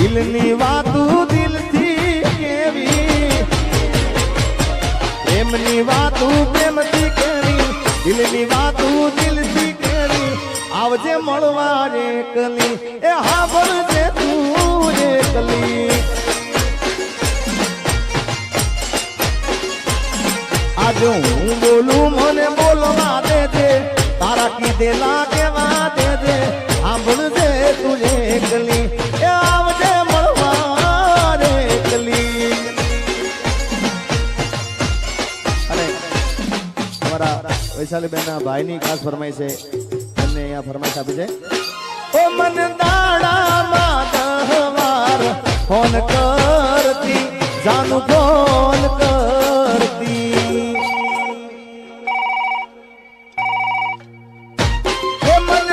દિલની વાતું દિલથી કેવી, પ્રેમની વાતું પ્રેમથી કેવી, દિલની વાતું દિલથી કેવી. આવજે મળવા એકલી, એ હા ભરજે તું એકલી. આજે હું બોલું મને બોલવા દેજે, તારા કીધેલા કેવા દેજે. સાંભળજે તું એકલી, એ આવજે મળવા એકલી. અને અમારા વૈશાલીબેન ના ભાઈની ખાસ ફરમાઈ છે, એમને અહીંયા ફરમાઈશ આપી છે. ઓ મન દાડામાં 10 વાર ફોન કરતી, જાનું ફોન કરતી. ઓ મન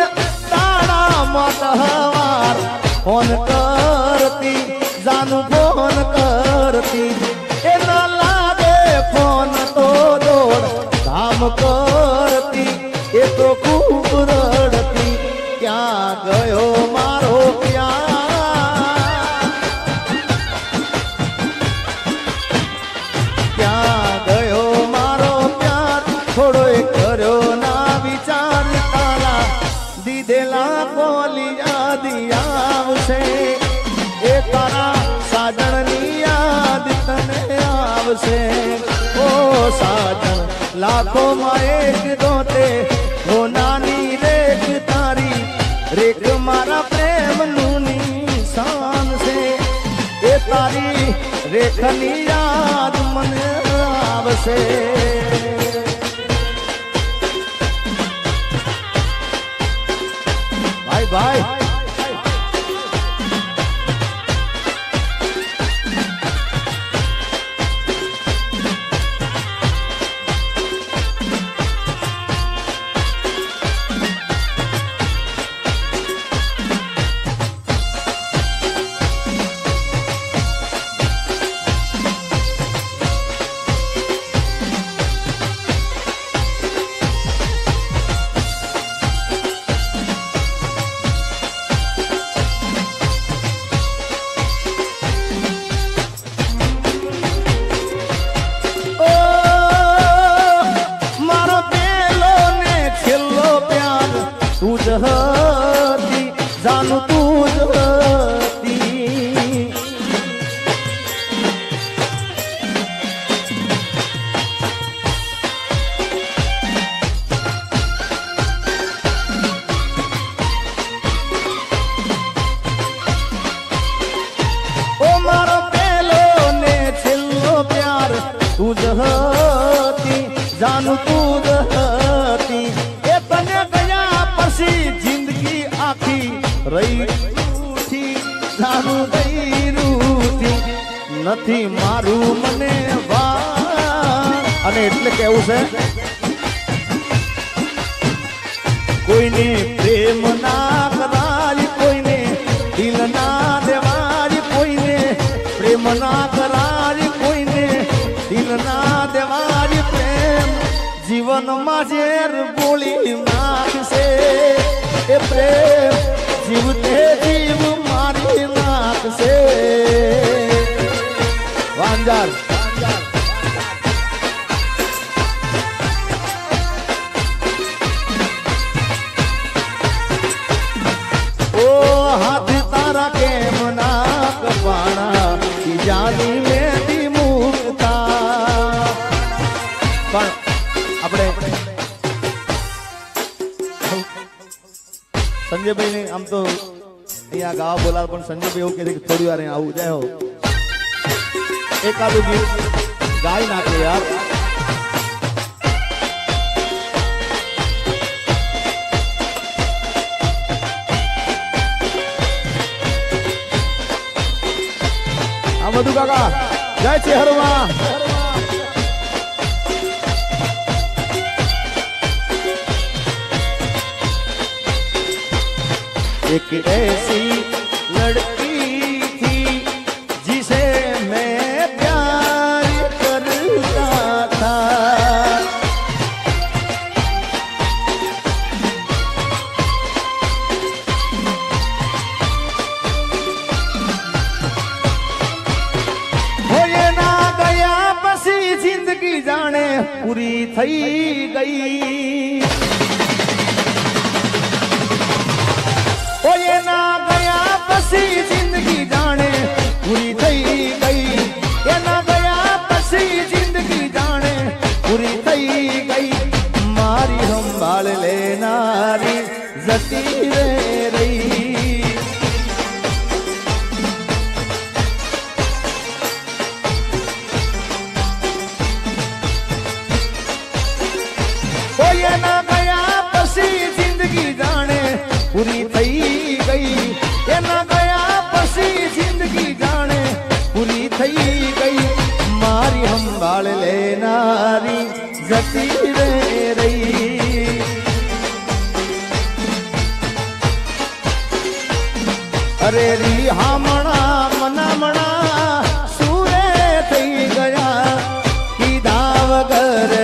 દાડામાં 10 વાર ફોન કરતી, જાનું ફોન કરતી. એ ના લાગે ફોન તો દોડ ધામ કરતી, એ તો ખૂબ રડતી. ક્યાં ગયો મારો પ્યાર, ક્યાં ગયો મારો પ્યાર. થોડો કર્યો ના વિચાર, તારા દીધેલા કોલી યાદ આવશે. એ તારા સાજણની યાદ તને આવશે. ઓ સાજણ લાખોમાં એક દોતે, ઓ નાની રેખ તારી, રેખ મારા પ્રેમનું નિશાન છે. એ તારી રેખની યાદ મને આવશે. ભાઈ ભાઈ તું જ હતી, જાનું તું જ હતી. ઓ મારો પહેલો ને છેલ્લો પ્યાર તું જ હતી, જાનું તું જ હતી. એ તને ગયા પછી જિંદગી આખી રહી રૂઠી, જાનું ગઈ રૂઠી. નથી મારું મને વાર. અને એટલે કેવું છે, કોઈને પ્રેમ ના કરાય, કોઈને દિલ ના દેવાય, કોઈને પ્રેમ ના કરાય, કોઈને દિલ ના દેવાય. પ્રેમ જીવનમાં ઝેર બોલી નાખશે. એ પ્રેમ જીવતે જીવ મારી નાખશે. વાંજાર ઓ હાથ તારા કેમ ના કપાણા, જાની મેથી મુકતા. પણ આપણે સંજયભાઈ ને આમ તો અહીંયા ગાવા બોલાવ, પણ સંજયભાઈ એવું કહે છે કે થોડી વાર આવું જાય હો, એકાદું ગીત ગાઈ નાખે યાર. આ બધું કાકા જય છે હરવા. एक ऐसी लड़की थी जिसे मैं प्यार करता था, જાણે પૂરી થઈ ગઈ ઓ એના ગયા પછી જિંદગી જાણે પૂરી થઈ ગઈ એના ગયા પછી જિંદગી જાણે પૂરી થઈ ગઈ મારી સંભાળ લેનારી જતી રે રહી એના ગયા પછી જિંદગી જાણે પૂરી થઈ ગઈ એના ગયા પછી જિંદગી જાણે પૂરી થઈ ગઈ મારી સંભાળ લેનારી જતી રે રહી અરે રી હામણા મનામણા સુરે થઈ ગયા કીધા વગર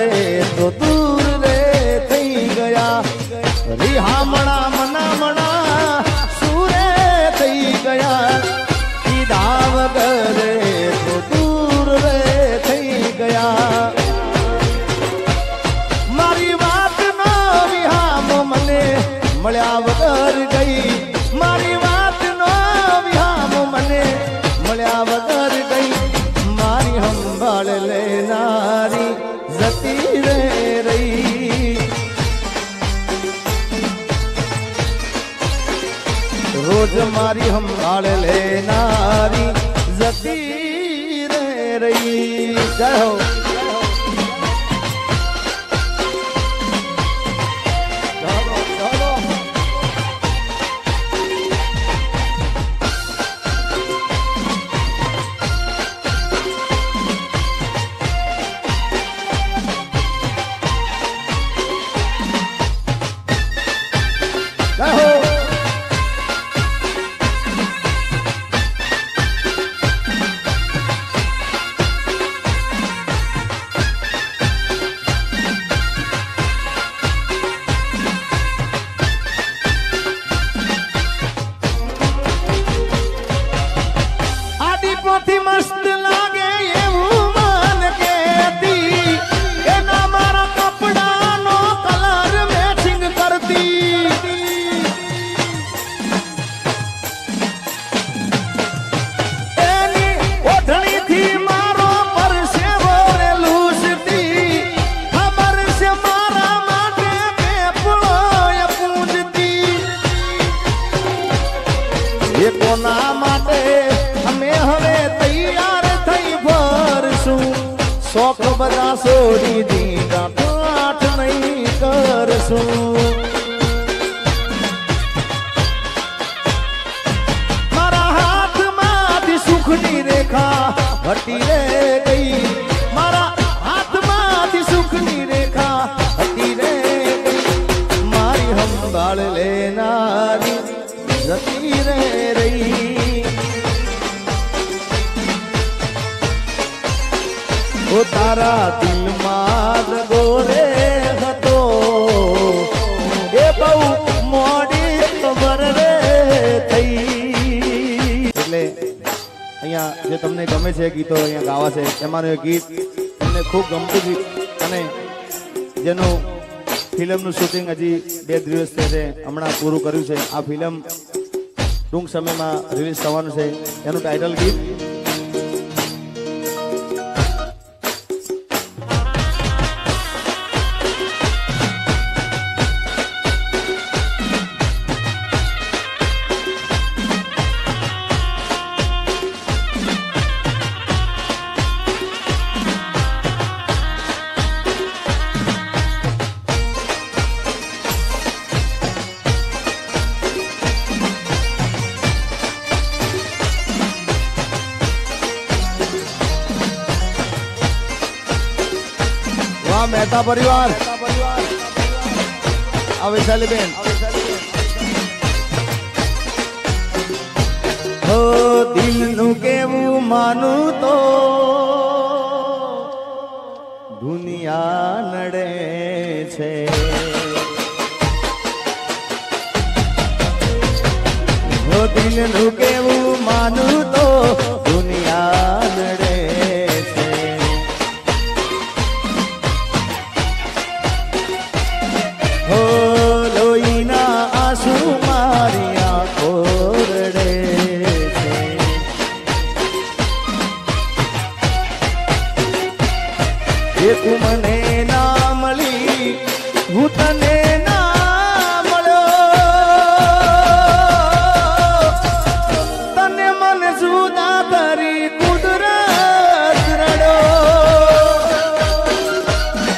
તો દૂર રે થઈ ગયા રી હામણા મનામણા સુરે થઈ ગયા કીધા વગર તો દૂર રે થઈ ગયા મારી વાત નો વિહામ મને મળ્યા વગર ગઈ મારી વાત નો વિહામ મને મળ્યા વગર ગઈ મારી સંભાળ લેનારી જતી રે રહી રોજ મારી સંભાળ લેનારી જતી રે રહી જય હો આદિપોથી મસ્ત લાગે એવું મન કેતી એના મારા કપડાનો કલર મેચિંગ કરતી એની ઓઢણીથી મારો પરસેવો રે લૂસતી ખબર છે મારા માટે પેપળોય પૂજતી એ કોના માટે અમે હવે તૈયાર થઈ ભરશું શોખ બધા છોડી દીધા પાઠ નહીં કરશું મારા હાથમાંથી સુખની રેખા હટી રે ગઈ મારા હાથમાંથી સુખની રેખા હટી રે ગઈ મારી સંભાળ લેનારી જતી રે રહી ઓ તારા દિલમાં ગોરે હતો એ બહુ મોડી ખબર રે થઈ એટલે અહીંયા જે તમને ગમે છે ગીતો અહીંયા ગાવા છે એમાંનું એક ગીત તમને ખૂબ ગમતું ગીત અને જેનું ફિલ્મનું શૂટિંગ હજી 2 દિવસ છે હમણાં પૂરું કર્યું છે આ ફિલ્મ ટૂંક સમયમાં રિલીઝ થવાનું છે એનું ટાઇટલ ગીત મહેતા પરિવાર વૈશાલીબેન હો દિલનું કેવું માનું તો દુનિયા નડે છે હો દિલનું કેવું માનું તો દુનિયા નડે છે તું મને ના મળી હું તને ના મળ્યો તને મને જુદા કરી કુદરત રડો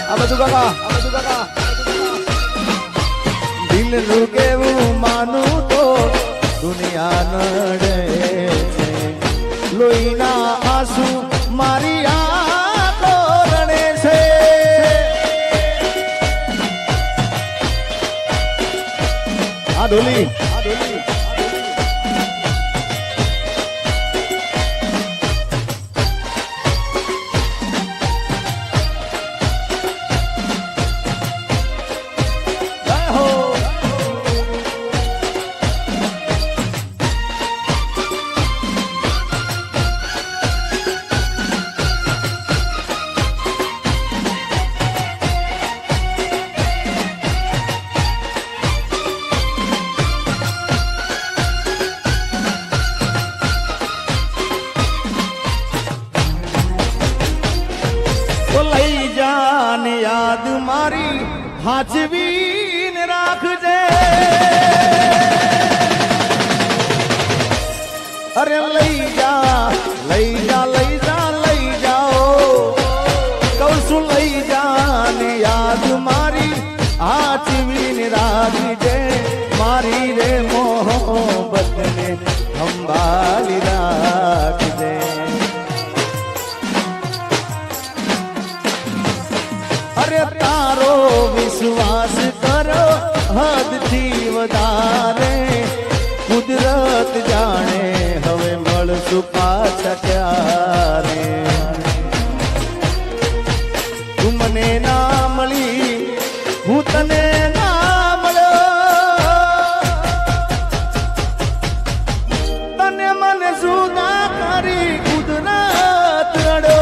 આ બધું કાકા દિલનું કેવું માનું તો દુનિયા નડે છે લોહીના આંસુ મારી આંખો રડે છે આ ઢોલી યાદ મારી હાજવીને રાખજે અરે લઈ જા લઈ જા લઈ જા લઈ જાઓ કહું છું લઈ જા ને યાદ મારી હાજવીને રાખજે મારી રે મોહબ્બતને સંભાળી રાખજે અરે તારો વિશ્વાસ કરો હદથી વધારે કુદરત જાણે હવે મળશું પાછા ક્યારે તું મને ના મળી હું તને ના મળ્યો તને મને જુદા કરી કુદરત રડો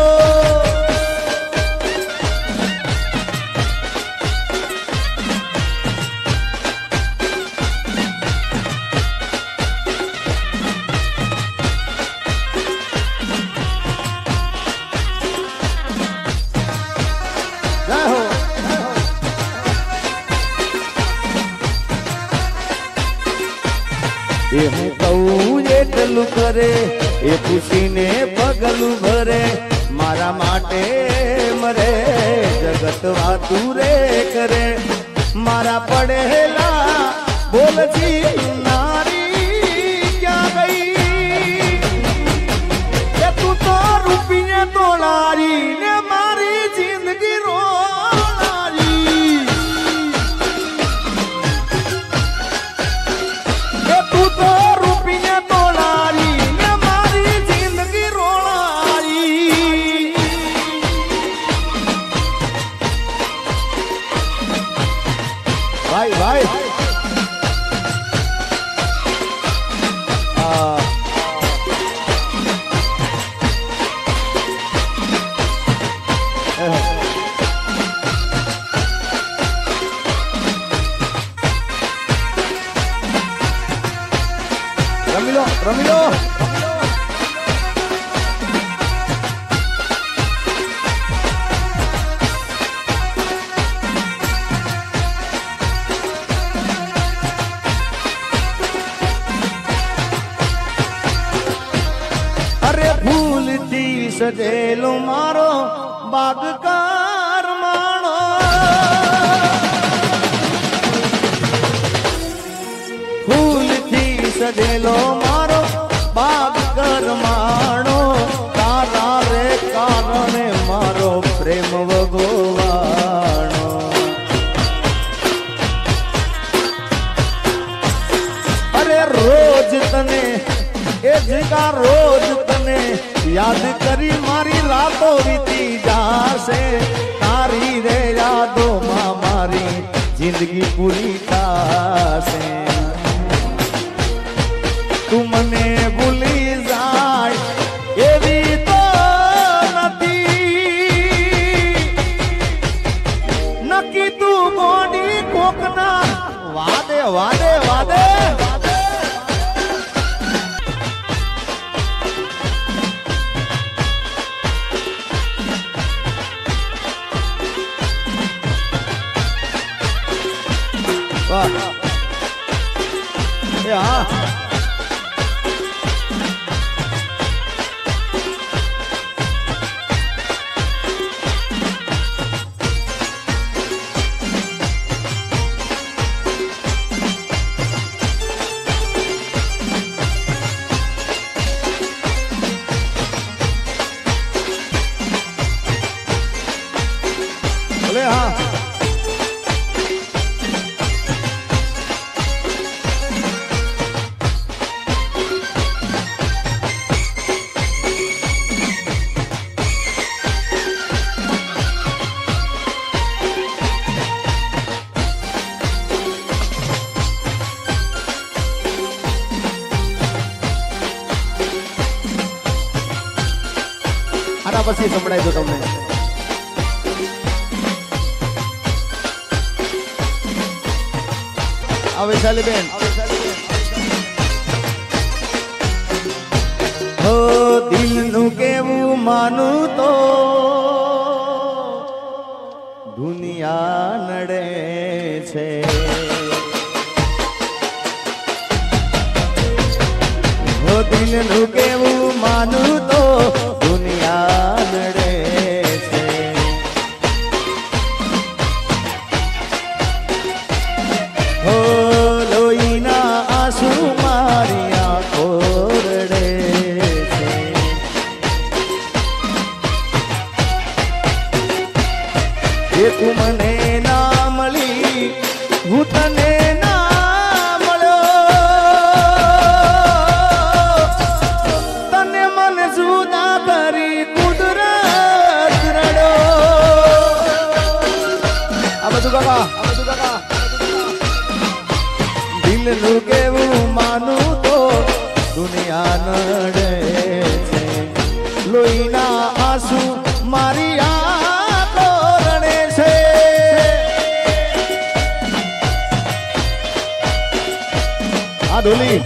એ હું કહું એટલું કરે એ ખુશીને પગલું ભરે મારા માટે મરે જગત વાતું રે કરે મારા પડેલા બોલજી નારી ક્યાં ગઈ એ તું તો રૂપિયા તોલારી ને મારી જિંદગી રોલારી એ તું તો રૂપિયા તોલારી ને મારી જિંદગી રોલારી ભાઈ ભાઈ રમી લો અરે ભૂલથી સજેલો મારો બાગકાર માણો ફૂલથી સજેલો મારો બાગકાર માણો તારા રે કારણે મારો પ્રેમ ભગવાણો અરે રોજ તને એ જગા રોજ તને યાદ કરી મારી રાતો વીતી જાશે તારી રે યાદોમાં મારી જિંદગી પૂરી થાશે તું મને ભૂલી જાય એવી તો નથી નક્કી તું ગોડી કોકના વાદે વાદે વાદે આના પછી સંભળાય તો તમને આ વૈશાલી બેન હો દિલનું કેવું માનું તો દુનિયા નડે છે હો દિલનું કેવું માનું તો દુનિયા નડે છે હો લોહીના આંસુ મારી આંખો રડે છે એ તું મને ના મળી હું તને ના મળ્યો તને મને જુદા કરી કુદરત રડો આ બધું કાકા દિલનું કેવું માનું તો દુનિયા નડે છે લોહીના આંસુ મારી આંખો રડે છે આ ડોલી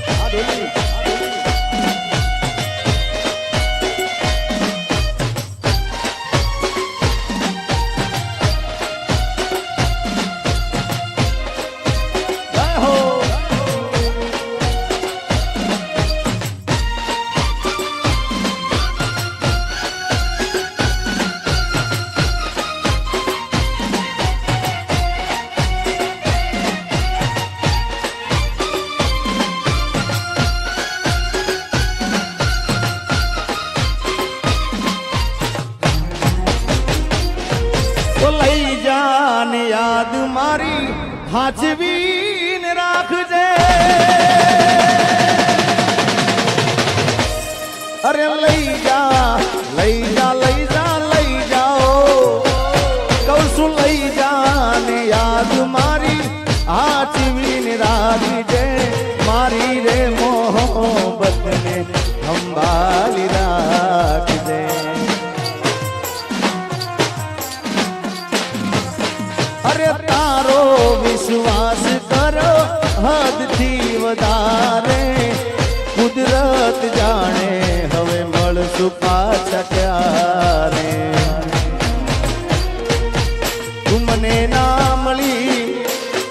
લઈ જાને યાદ મારી હાજવીને રાખજે અરે લઈ જા લઈ જા લઈ જા લઈ જાઓ કહું છું લઈ જાને યાદ મારી હાજવીને રાખજે મારી રે મોહબ્બતને સંભાળી રાખજે અરે તારો વિશ્વાસ કરો હદથી વધારે કુદરત જાણે હવે મળશું પાછા ક્યારે તું મને ના મળી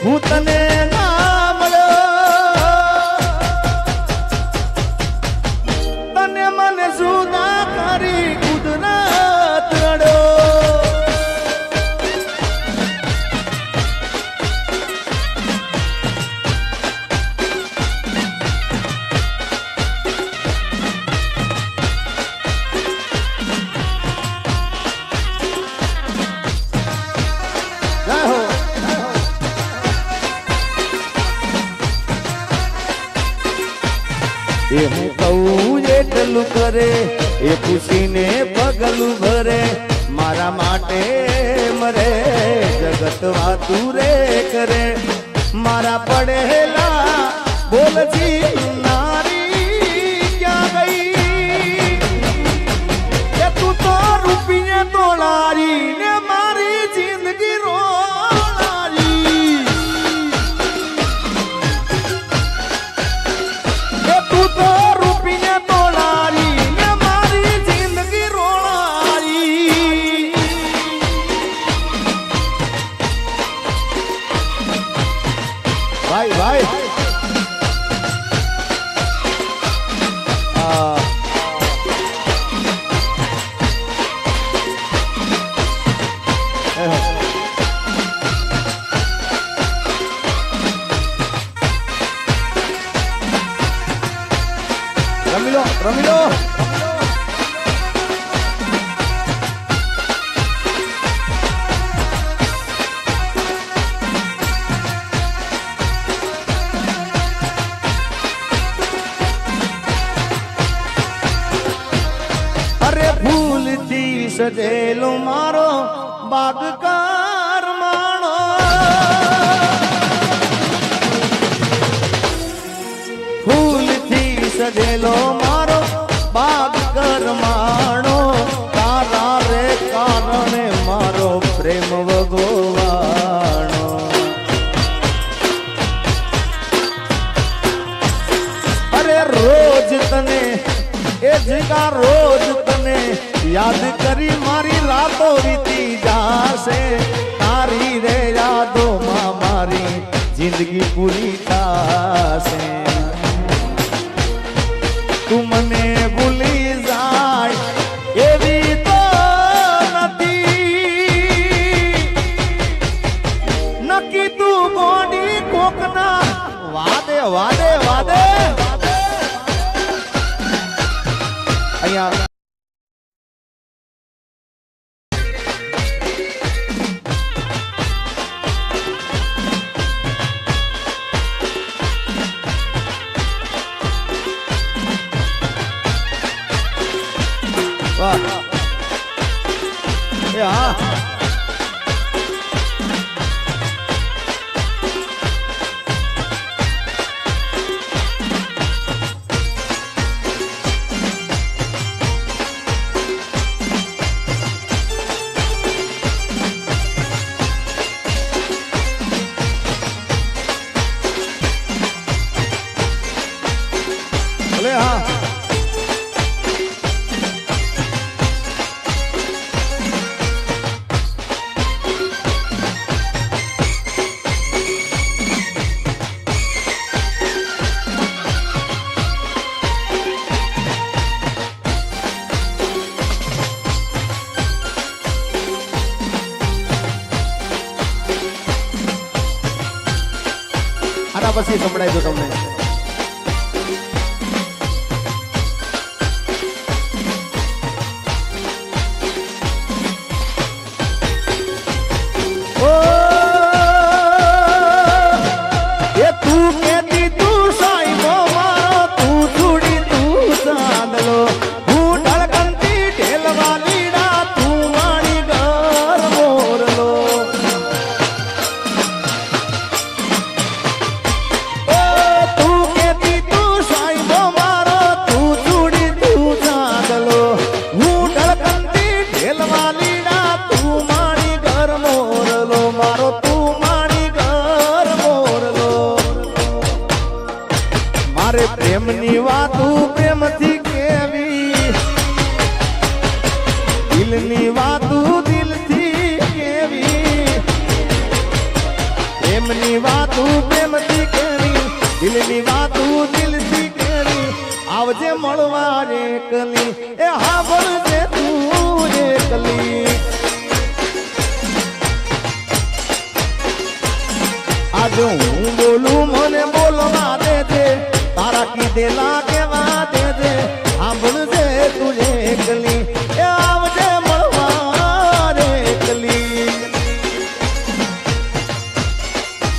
હું તને ના મળ્યો તને મને જુદા કરી કુદરત રડો એ હું કહું એટલું કરે એ પૂછીને પગલું ભરે મારા માટે મરે જગત વાતું રે કરે મારા પડેલા બોલજી નારી ક્યાં ગઈ કે તું તો રૂપિયે તોડારી ને મારી જિંદગી રોડારી તું તો રૂપિયે તોડારી ને મારી જિંદગી રોડારી ભાઈ ભાઈ રમી લો અરે ભૂલથી સજેલો મારો બાગકાર માણો ફૂલથી સજેલો મારો બાગ કરમાણો તારા એ જીગા રોજ તને યાદ કરી મારી રાતો વીતી જાશે તારી રે યાદોમાં મારી જિંદગી પૂરી થાશે તું મને ભૂલી જાય એવી તો નથી નક્કી તું ગોડી કોકના વાદે વાદે વાદે અહીંયા વાહ એ હા ભલે હા આના પછી સંભળાય તો તમને મારે પ્રેમની વાતું પ્રેમથી કેવી દિલની વાતું દિલથી કેવી પ્રેમની વાતું પ્રેમથી કેવી દિલની વાતું દિલથી કેવી આવજે મળવા એકલી એ હા બોલજે તું એકલી આજે હું બોલું મને બોલવા દેજે તારા કીધેલા કેવા દેજે સાંભળજે તુજે એકલી એ આવજે મળવા રે એકલી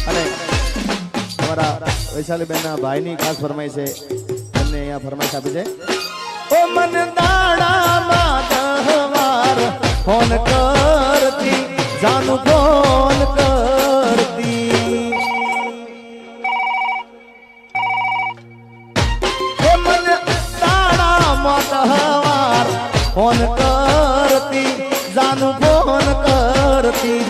અને તમારા વૈશાલીબેન ના ભાઈની ખાસ ફરમાઈ છે એમને અહીંયા ફરમાઈશ આપી છે ઓ મન દાડામાં 10 વાર ફોન કરતી જાનું ફોન કરતી ફોન કરતી જાનું ફોન કરતી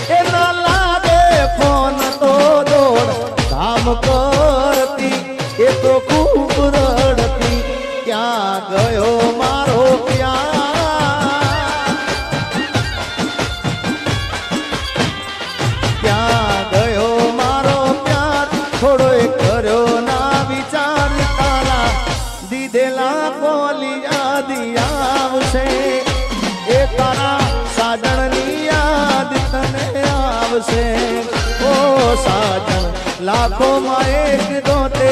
એ ના લાગે ફોન તો દોડ કામ કરતી એ તો ખૂબ રડતી ક્યાં ગયો મારો પ્યાર ક્યાં ગયો મારો પ્યાર થોડો કર્યો ના વિચાર તારા દીધેલા કોલી યાદ આવશે એ તારા સાજણની યાદ તને આવશે ઓ સાજણ લાખોમાં એક દોતે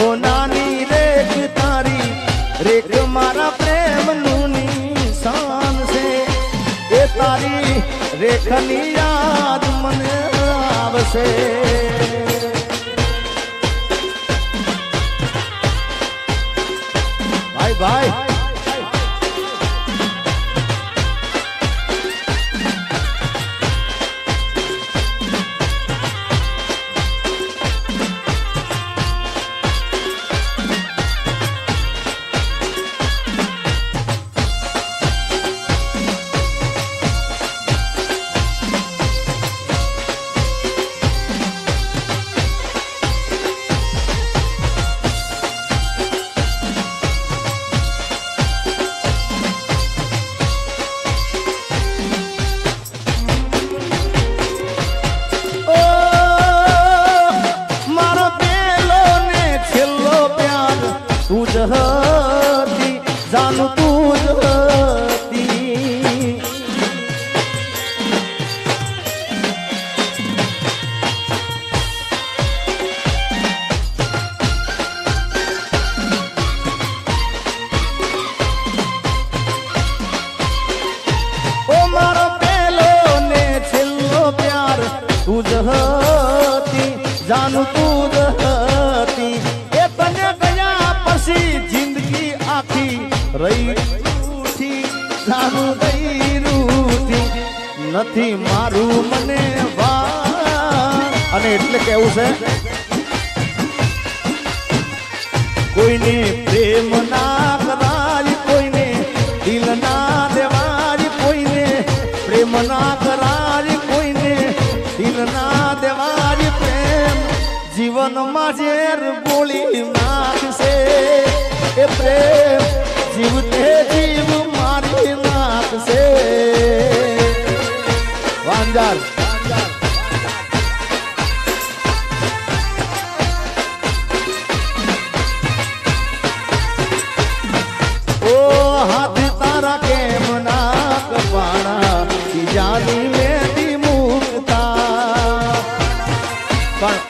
ઓ નાની રેખ તારી રેખ મારા પ્રેમનું નિશાન છે એ તારી રેખની યાદ મને આવશે ભાઈ ભાઈ જાનું તું જ હતી ઓ મારો પેલો ને છેલ્લો પ્યાર તું જ હતી જાનું તું જ હતી એ તને ગયા પછી જિંદગી આખી રહી રૂઠી જાનું ગઈ રૂઠી નથી મારું મને વા અને એટલે કેવું છે કોઈને પ્રેમ ના કરાય કોઈને દિલ ના દેવાય કોઈને પ્રેમ ના કરાય કોઈને દિલ ના દેવાય પ્રેમ જીવનમાં ઝેર ગોળી નાખશે એ પ્રેમ જીવતે જીવ મારી નાખશે વાંજાર ઓ હાથ તારા કેમ ના કપાણા જાની મેથી મુકતા પણ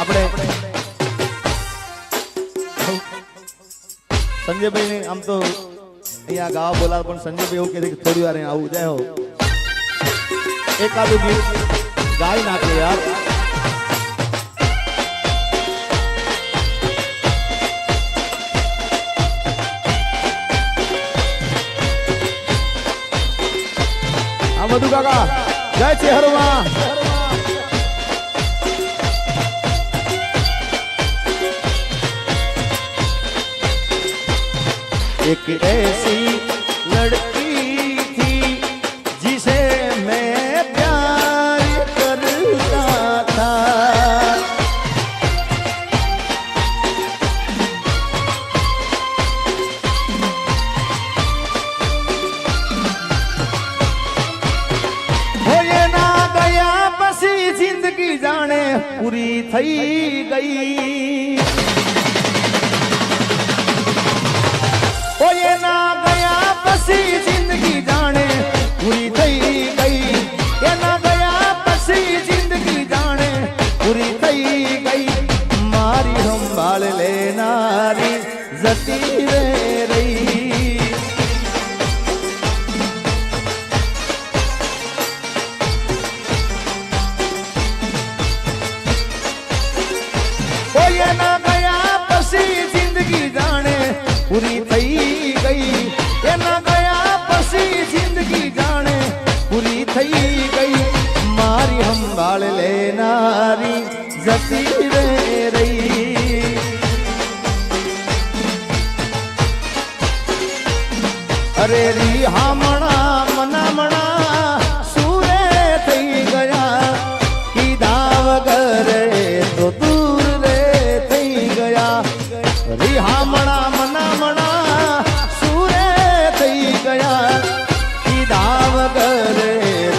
આપણે સંજયભાઈ ને આમ તો અહીંયા ગાવા બોલાવ પણ સંજયભાઈ એવું કહે છે કે થોડી વાર આવું જાય હો એકાદું ગીત ગાઈ નાખે યાર આ બધું કાકા જય ચેહરવા एक ऐसी लड़की थी जिसे मैं प्यार करता था हो ये ना गया बसी जिंदगी जाने पूरी थई गई ओ ये ना गया बसी जिंदगी जाने पूरी થઈ ગઈ એ ના ગયા પછી જિંદગી જાણે પૂરી થઈ ગઈ મારી સંભાળ લેનારી જતી રે રહી ओ ये ना गया પછી જિંદગી જાણે પૂરી થઈ ગઈ એના ગયા પછી જિંદગી જાણે પૂરી થઈ ગઈ મારી સંભાળ લેનારી જતી રે રહી અરે રી હામણા મનામણા સુરે થઈ ગયા કીધા વગર તો દૂર રે થઈ ગયા રી હામણા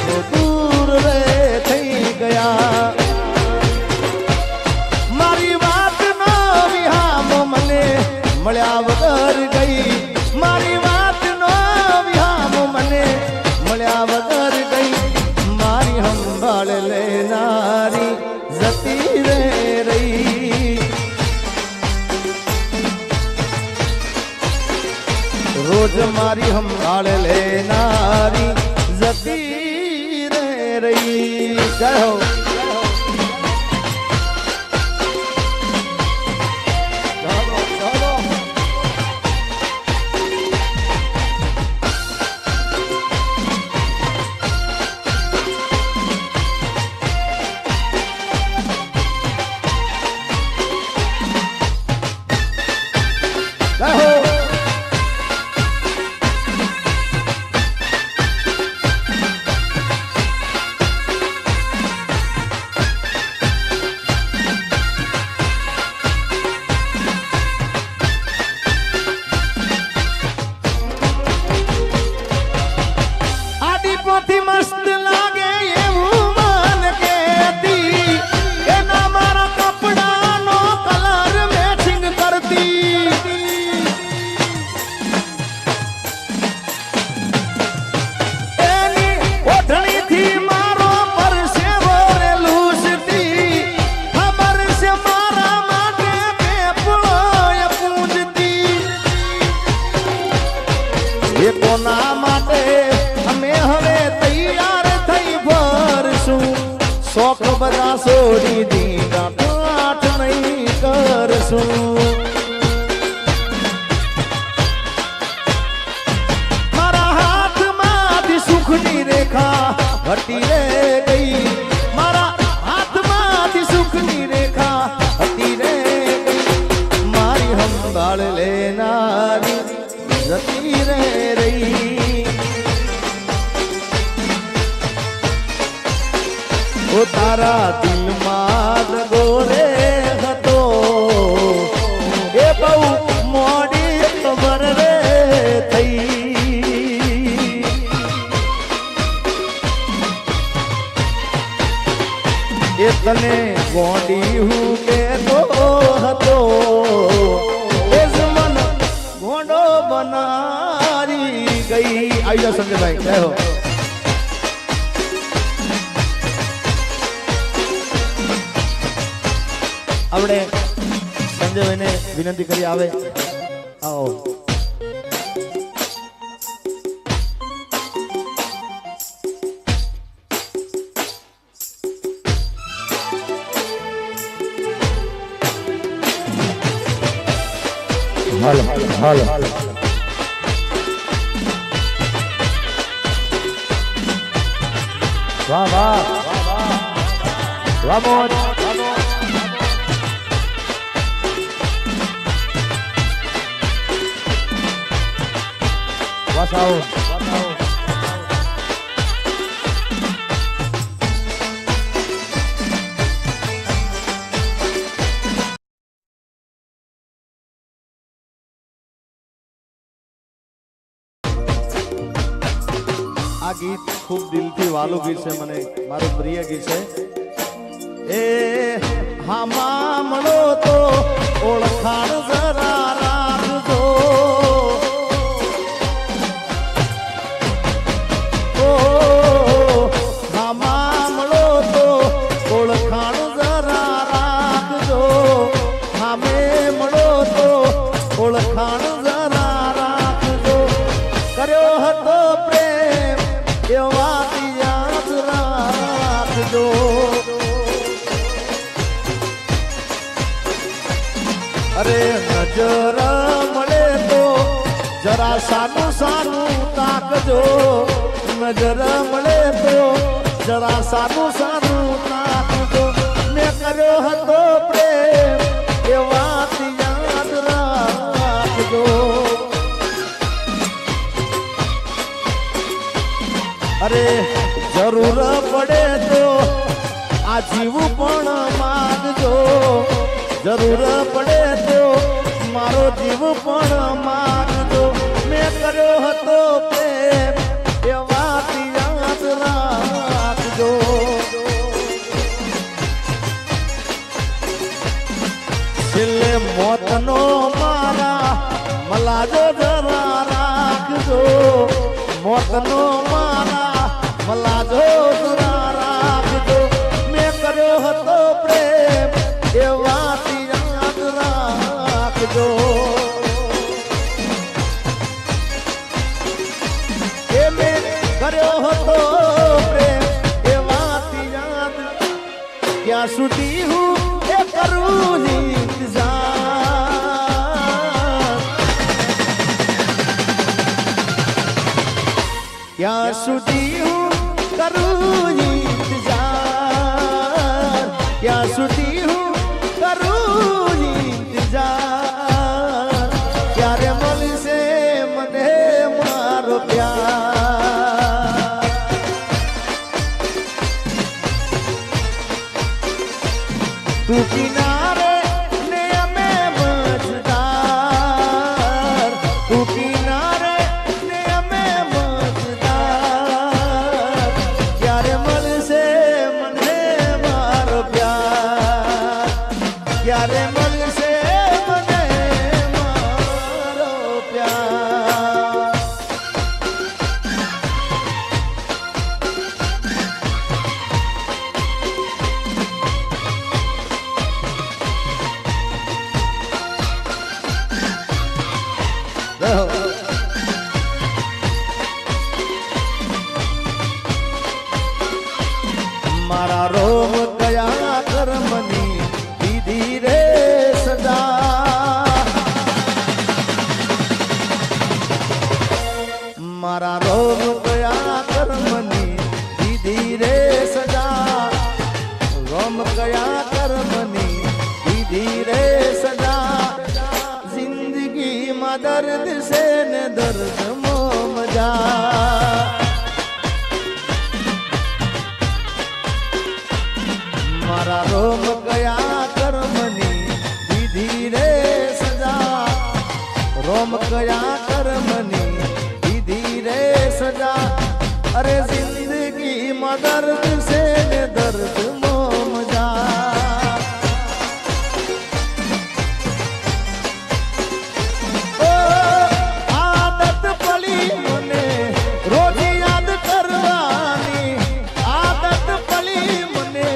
તો દૂર રે થઈ ગયા મારી વાત નો વિહામ મને મળ્યા વગર ગઈ મારી વાત નો વિહામ મને મળ્યા વગર ગઈ મારી સંભાળ લેનારી જતી રે રહી રોજ મારી સંભાળ લેનારી જતી રે રહી જય હો એ કોના માટે અમે હવે તૈયાર થઈ ભરશું શોખ બધા છોડી દીધા પાઠ નહીં કરશું મારા હાથમાંથી સુખની રેખા હટી રે ગઈ મારા હાથમાંથી સુખની રેખા હટી રે ગઈ મારી સંભાળ લેનારી જતી રે રહી ઓ તારા દિલમાં ગોરે હતો એ બહુ મોડી ખબર રે થઈ એ તને ગોડી હું કેતો હતો એ મન ગોડો બનારી ગઈ આવી જા સંજયભાઈ જય હો આપણે સંજયભાઈને વિનંતી કરી આવે આવો હાલો હાલો વાહ વાહ વાહ મોજ વાસાઓ આ ગીત ખૂબ દિલથી વાલું ગીત છે મને મારું પ્રિય ગીત છે એ હામાં મળો તો ઓળખાણ જરા રાખજો ઓ હામાં મળો તો ઓળખાણ જરા રાખજો હામે મળો તો ઓળખાણ જરા રાખજો કર્યો હતો પ્રેમ એ વાત યાદ રાખજો અરે નજર મળે તો જરા સાનું સાનું તાકજો નજર મળે તો જરા સાનું સાનું તાકજો મેં કર્યો હતો પ્રેમ એ વાત યાદ રાખજો અરે જરૂર પડે તો આ જીવું પણ માંગજો જરૂર પડે તો મારો જીવ પણ માંગજો મેં કર્યો હતો પ્રેમ એ વાત યાદ રાખજો છેલ્લે મોતનો મારા મલાજો જરા રાખજો મોતનો મારા મલાજો જરા રાખજો મેં કર્યો હતો પ્રેમ એ વાત યાદ રાખજો એ મેં કર્યો હતો પ્રેમ એ વાત યાદ ક્યાં સુધી હું એ કરું ઇંતજાર ક્યાં સુધી હું કરું ઇંતજાર ક્યાં સુધી હું કરું ઇંતજાર ક્યારે મળશે મને મારો પ્યાર તું કિનારે ને અમે મજદાર તું કિનારે ને અમે મજદાર ક્યારે મળશે મને મારો પ્યાર ક્યારે મળશે મને મારો પ્યાર મારા રોમ કયા કર્મની દીધી રે સજા રોમ કયા કર્મની દીધી રે સજા જિંદગીમાં દર્દ છે ને દર્દ મો મજા મારા રોમ કયા કર્મની દીધી રે સજા રોમ કયા કર્મની દીધી રે સજા અરે જિંદગીમાં દર્દ છે ને દર્દ મો મજા ઓ આદત પડી મને રોજ યાદ કરવાની આદત પડી મને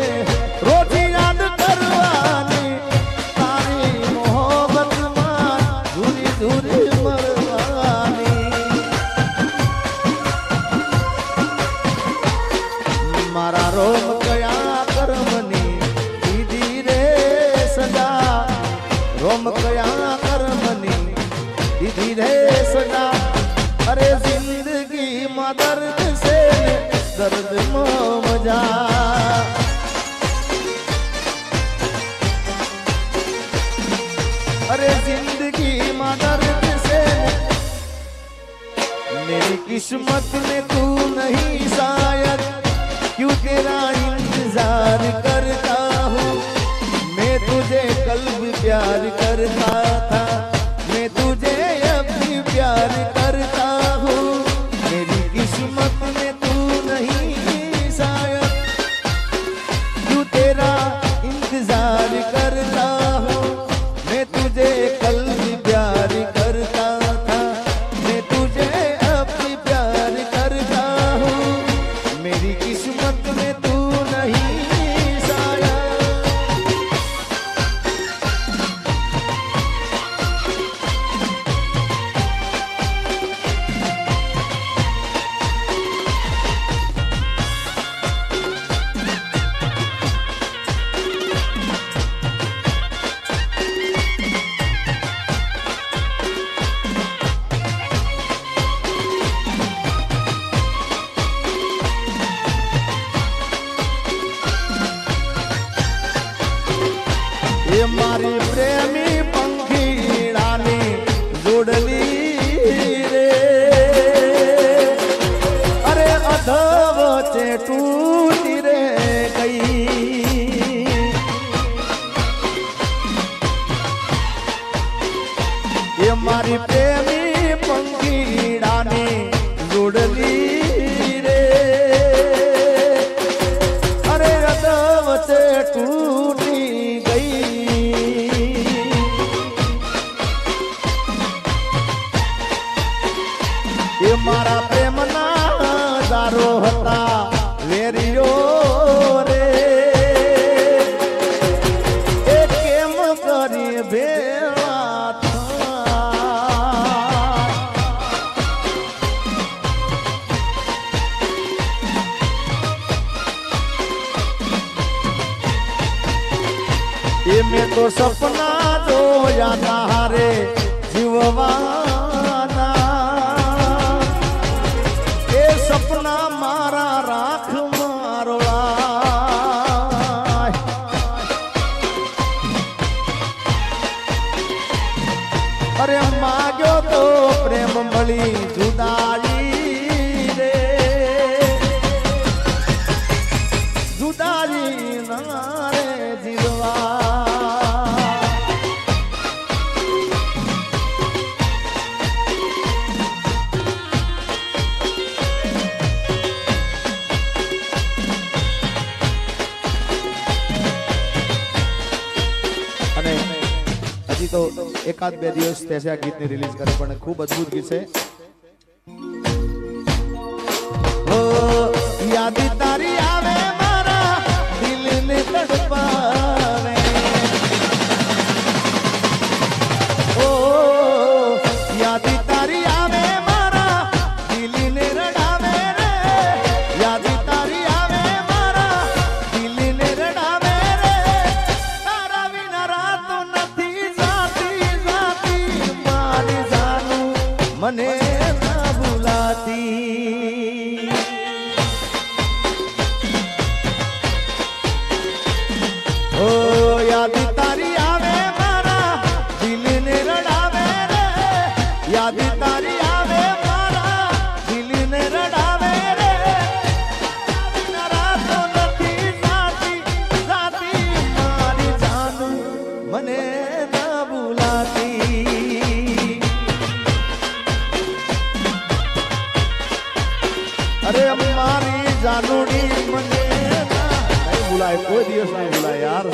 રોજ યાદ કરવાની તારી મોહબ્બતમાં ધૂરી ધૂરી મારા રોમ કયા કર્મની દીધી રે સજા રોમ કયા કર્મની દીધી રે સજા અરે જિંદગીમાં દર્દ છે ને દર્દમાં મજા અરે જિંદગીમાં દર્દ છે मेरी किस्मत में तू नहीं शायद क्यों तेरा इंतजार करता हूँ मैं तुझे कल भी प्यार करता था मैं तुझे अब भी प्यार करता हूँ मेरी किस्मत में तू नहीं शायद क्यों तेरा इंतजार करता हूँ मैं तुझे कल भी प्यार करता था मैं तुझे अब भी प्यार करता हूँ मेरी किस्मत में तू नहीं शायद ये मारी प्रेमी पंखीड़ानी जोड़ली रे अरे अधवचे टूटी रे गई ये मारी प्रेमी पंखीड़ानी जोड़ली रे अरे अधवचे टूटी ये मारा प्रेमना दारो હતા વેરિયો રે એ કેમ કરી ભેળા થાય એ મેં તો સપના જોયા તારે જીવવાના સપના મારા રાખ મારોળા અરે માગ્યો તો પ્રેમ મળી જુદાઈ રે જુદાઈ ના રે જીવવા તો એકાદ બે દિવસ થશે આ ગીતને રિલીઝ કરે પણ ખૂબ અદ્ભુત ગીત છે ઓ યાદ તારી આવે મારા દિલને તડપાવે ઓ યાદ તારી આવે મારા દિલને રડાવે રે યાદ તારી આવે મારા દિલને રડાવે રે તારા વિના રાતો નથી જાતી જાતી મારી જાનું મને ના ભૂલા ભૂલાતી ઓ યાદ તારી આવે મારા દિલને રડાવે રે યાદ તારી આવે મારા દિલને રડાવે રે રાતો નથી સાથી સાથી મારી જાન મને ના ભૂલાતી અરે મારી જાનુડી મને નહીં ભૂલાય કોઈ દિવસ નહીં ભૂલાય યાર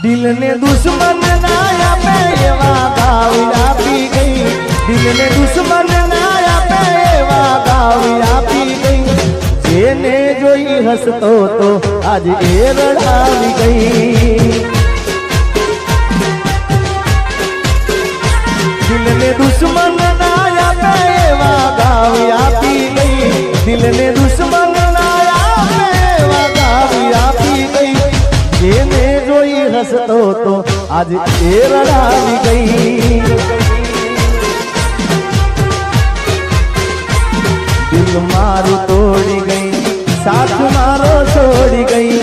દિલને દુશ્મન ના આપે એવા ગાવી આપી ગઈ દિલને દુશ્મન ના આપે એવા ગાવી આપી ગઈ જેને જોઈ હસતો તો આજ એ રડાવી ગઈ દિલને દુશ્મન ના આપે એવા ગાવી આપી ગઈ દિલને દુશ્મન ના આપે એવા ગાવી આપી ગઈ જેને જોઈ હસતો તો આજ એ રડાવી ગઈ દિલ મારું તોડી ગઈ સાથ મારો છોડી ગઈ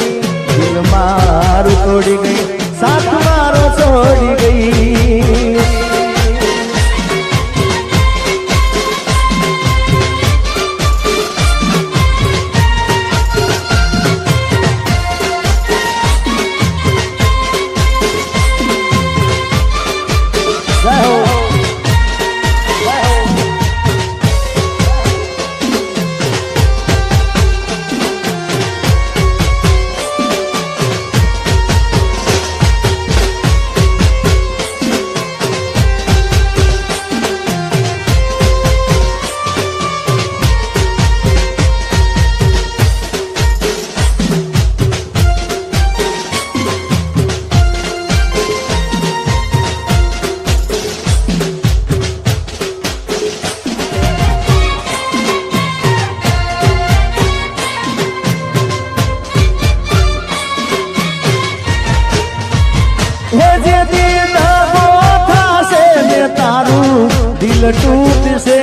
દિલ મારું તોડી ગઈ સાથ મારો છોડી ગઈ दिल टूट से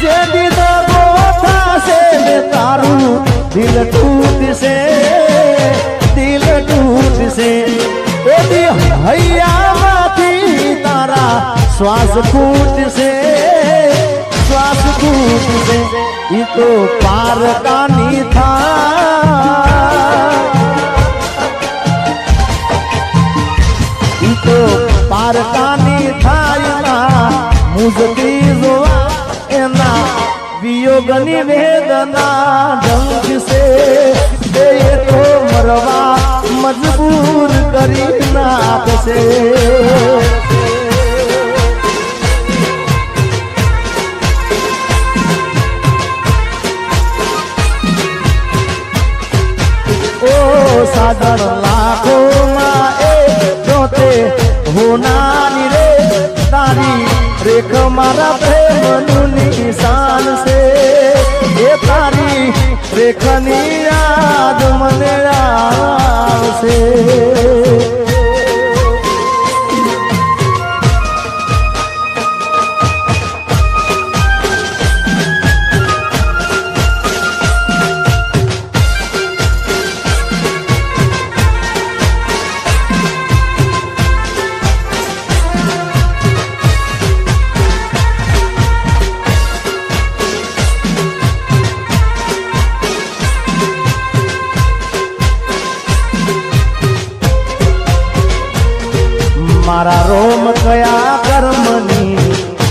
जे दीदा गोथा से तारू दिल टूट से एदी हैया माथी तारा श्वास फूट से ये तो पार कानी था तो पार कानी थायना मुझकी जोआ एना वियोगनी वेदना ढंग से ये तो मरवा मजबूर करी नाक से ओ साधन लाखों होनानी रे तारी रेख मारा प्रेम निशान से ये तारी रेखनी याद मने से मारा रोम कया कर्मनी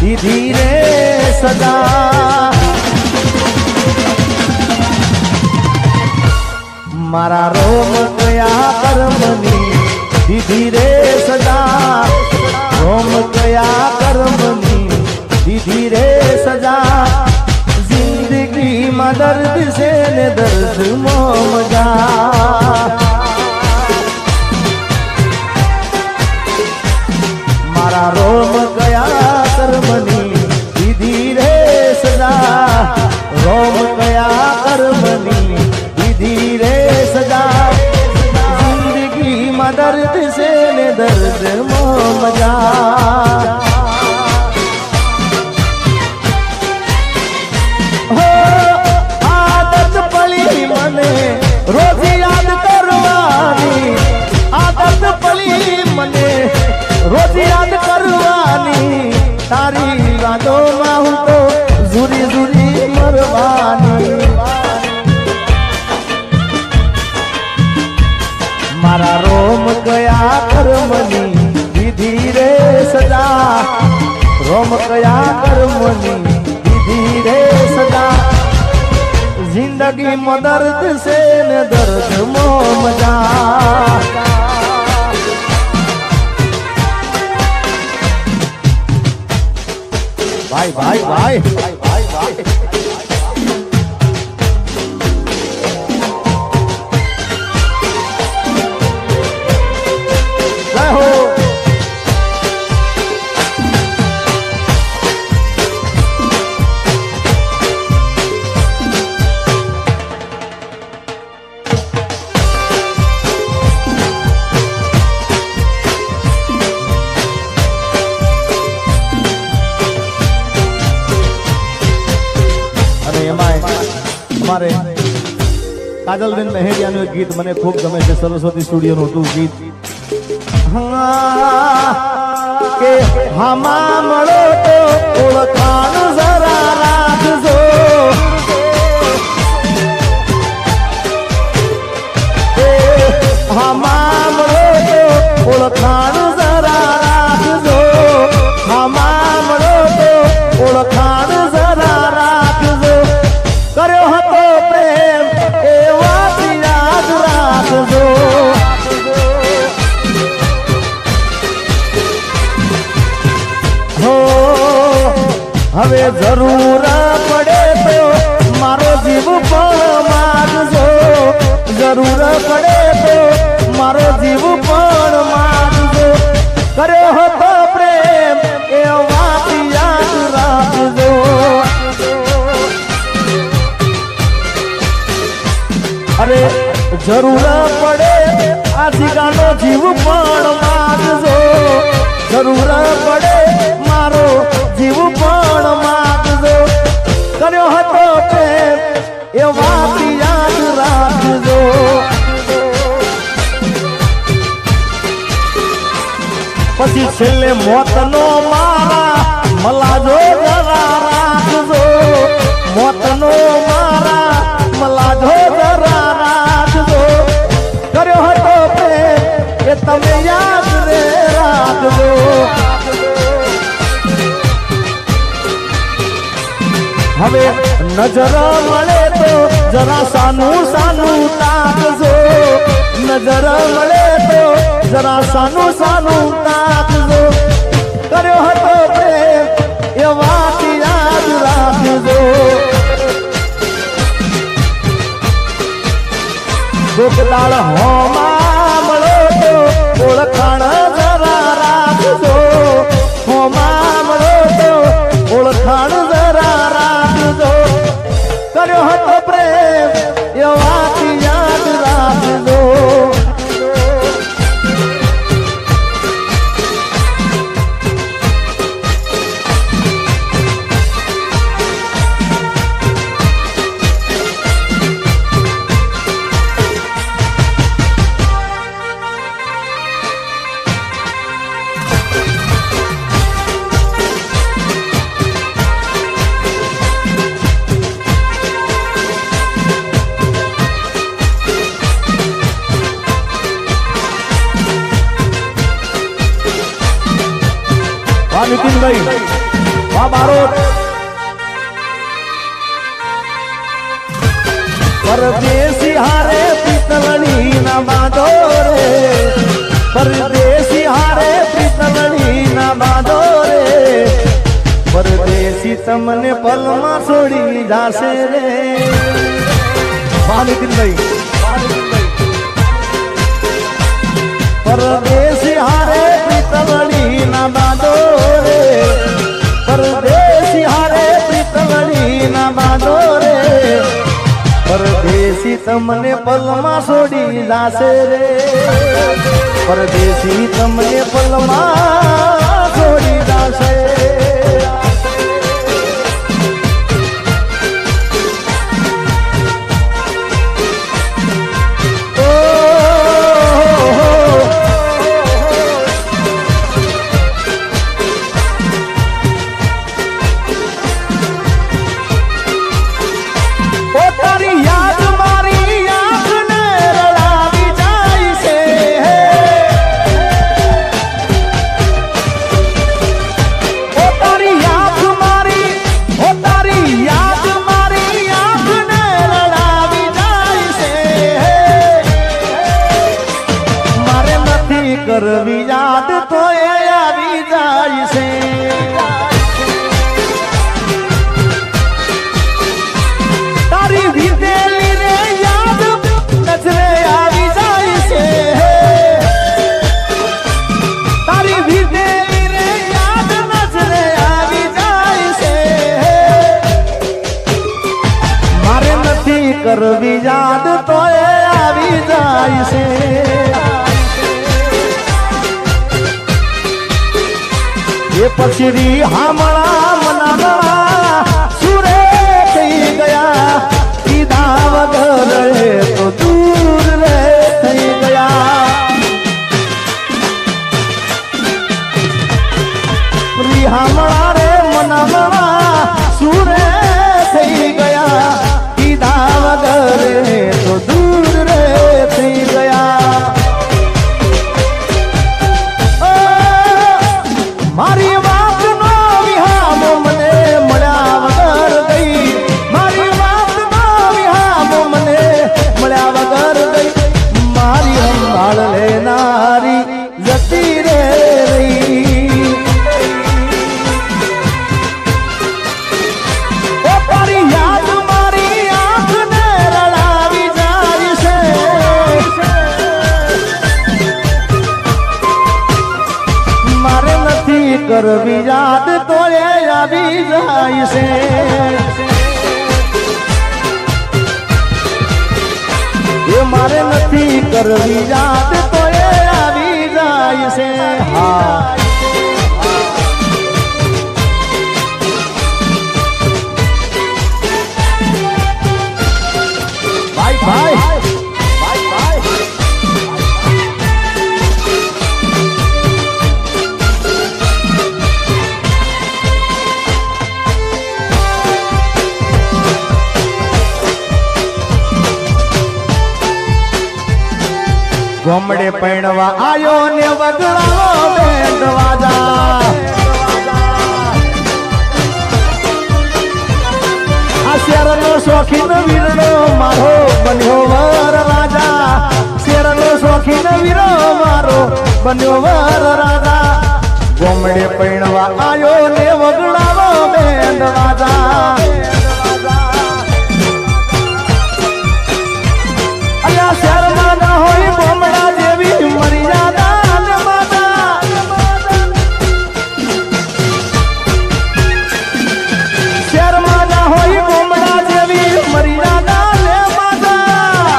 दीदी रे सदा मारा रोम कया कर्मनी दीदी रे सदा रोम कया कर्मनी दीदी रे सजा जिंदगी में दर्द से ने दर्द मजा मारा रोम गया कर्मनी दीदी रे सजा रोम गया कर्मनी दीदी रे सजा जिंदगी में दर्द से ने दर्द मजा हो आदत पली मने रोज याद करवानी आदत पली मने रोज याद करवानी तारी यादों में हूँ तो जुरी जुरी मरवानी मारा रोम गया कर्मनी दीदी रे सजा रोम गया कर्मनी दीदी रे सजा जिंदगी में दर्द से न दर्द मो मजा भाई भाई भाई भाई भाई भाई जय हो हमारे काजल बेन महेरिया गीत मने खूब गमे છે સરસ્વતી સ્ટુડિયો નું હતું ગીત કે હમા મળો તો ઓળખાણ જરા રાખજો હમા મળો તો ઓળખાણ જરા રાખજો હમા મળો તો ઓળખાણ જરા રાખજો કર્યો હતો પ્રેમ એ વાત યાદ રાખજો હો હવે જરૂર પડે તો મારો જીવ પણ માગજો જરૂર પડે તો મારો જીવ પણ માગજો કર્યો હતો પ્રેમ એ વાત યાદ રાખજો अरे जरूर જરૂર પડે મારો જીવ પણ માગજો કર્યો હતો પ્રેમ એ વાત યાદ રાખજો પછી છેલ્લે મોતનો મારા મલાજો જરા રાખજો મોતનો મારા મલાજો જરા રાખજો કર્યો હતો પ્રેમ એ તમે યાદ રે રાખજો હવે નજર મળે તો જરા સાનું સાનું તાકજો નજર મળે તો જરા સાનું સાનું તાકજો કર્યો હતો પ્રેમ એ વાત યાદ રાખજો ગોકલાળ હોમાં મળો તો ઓળખાણ જરા રાખજો હોમાં મળો તો ઓળખાણ જરા રાખજો કર્યો હતો પ્રેમ એ વાત યાદ રાખજો નીતિનભાઈ વાહ બારોટ પરદેશી હારે પિતલણી ના બાંધો રે પરદેશી હારે પિતલણી ના બાંધો રે પરદેશી તમને પલમાં છોડી જાશે રે વાહ નીતિનભાઈ પરદેશી હારે પિતલણી ના બાંધો રે પરદેશી હારે પિતલણી ના બાંધો રે પરદેશી તમને પલમાં છોડી જાશે રે પરદેશી તમને પલમાં છોડી જાશે કરવી યાદ તો એ આવી જાય છે તારી વીતેલી રે યાદ નજરે આવી જાય છે તારી વીતેલી રે યાદ નજરે આવી જાય છે મારે નથી કરવી યાદ તો એ આવી જાય છે એ પછીરી હામળા મનામણા સુરે થઈ ગયા કીધા વગર રે તો દૂર રે થઈ ગયા હામળા રે મનામણા સુરે થઈ ગયા કીધા વગર રે તો દૂર રે થઈ ગયા મારી વાત નો વિહામો મને મળ્યા વગર ગઈ મારી વાત નો વિહામો મને મળ્યા વગર ગઈ મારી સંભાળ લેનારી જતી રે રહી ઓ તારી યાદ મારી આંખને રડાવી જાય છે મારે નથી કરવી યાદ તો એ આવી જાય છે એ મારે નથી કરવી યાદ તો એ આવી જાય છે હા ગોમડે પૈણવા આયો ને વગડાવો બેન્ડ વાજા આ શેરનો શોખીન વીરનો મારો બન્યો વર રાજા શેરનો શોખીન વીરો મારો બન્યો વર રાજા ગોમડે પૈણવા આયો ને વગડાવો બેન્ડ વાજા અલ્યા શેરમાં ના હોય ગોમડા જેવી મર્યાદા ને માતા શેરમાં ના હોય ગોમડા જેવી મર્યાદા ને માતા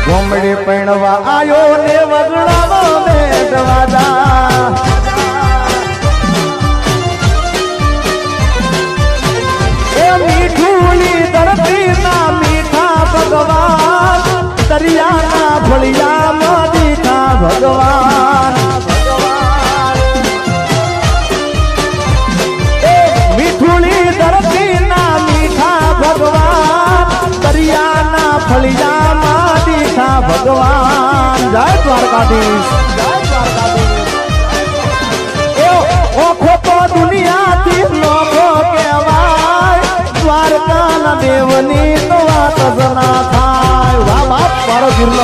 ગોમડે પૈણવા આયો ને વગડાવો બેન્ડ વાજા ભગવાન દરિયાના ફળિયામાં દીઠા ભગવાન મીઠુલી ધરતીના મીઠા ભગવાન દરિયાના ફળિયામાં દીઠા ભગવાન જય દ્વારકાધીશ ઓખો તો દુનિયાથી નોખો કહેવાય દ્વારકાના દેવની તો વાત જ ના થાય